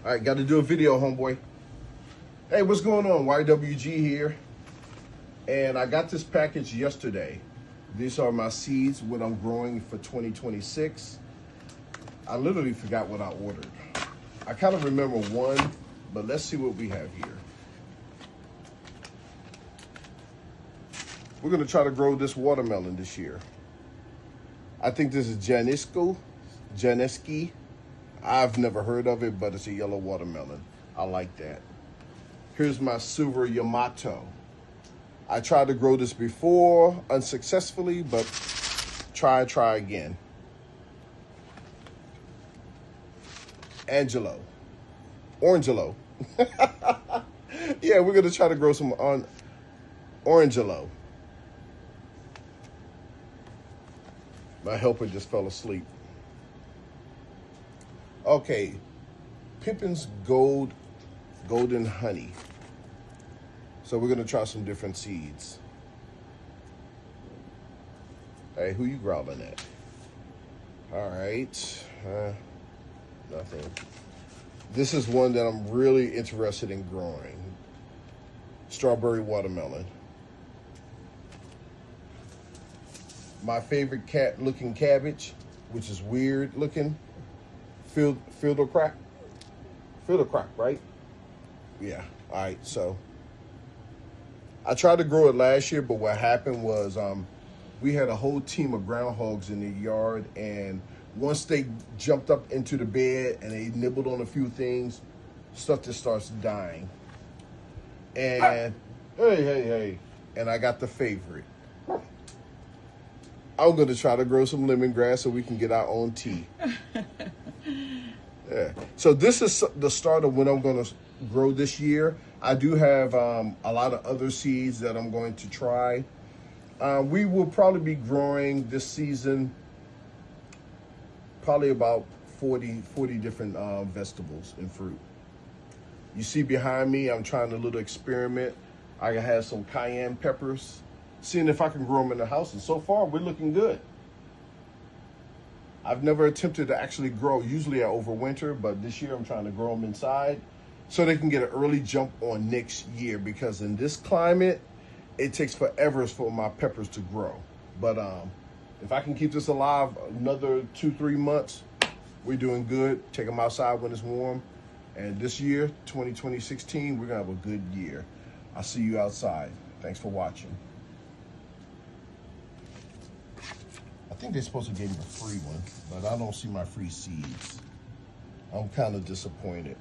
All right, got to do a video, homeboy. Hey, what's going on? YWG here. And I got this package yesterday. These are my seeds, what I'm growing for 2026. I literally forgot what I ordered. I kind of remember one, but let's see what we have here. We're gonna try to grow this watermelon this year. I think this is Janosik. I've never heard of it, but it's a yellow watermelon. I like that. Here's my silver Yamato. I tried to grow this before unsuccessfully, but try again. Orangelo. Yeah, we're gonna try to grow some Orangelo. My helper just fell asleep. Okay, Pippin's Golden Honey. So we're gonna try some different seeds. Hey, who you growling at? All right, nothing. This is one that I'm really interested in growing. Strawberry watermelon. My favorite cat-looking cabbage, which is weird looking. Filderkraut, right? Yeah, all right, so. I tried to grow it last year, but what happened was we had a whole team of groundhogs in the yard, and once they jumped up into the bed and they nibbled on a few things, stuff just starts dying. And hey, and I got the favorite. I'm gonna try to grow some lemongrass so we can get our own tea. Yeah. So this is the start of what I'm gonna grow this year. I do have a lot of other seeds that I'm going to try. We will probably be growing this season probably about 40 different vegetables and fruit. You see behind me, I'm trying a little experiment. I have some cayenne peppers, seeing if I can grow them in the house, and so far we're looking good. I've never attempted to actually grow. Usually I overwinter, but this year I'm trying to grow them inside so they can get an early jump on next year, because in this climate, it takes forever for my peppers to grow. But if I can keep this alive another 2-3 months, we're doing good. Take them outside when it's warm. And this year, 2016, we're gonna have a good year. I'll see you outside. Thanks for watching. I think they're supposed to give me a free one, but I don't see my free seeds. I'm kind of disappointed.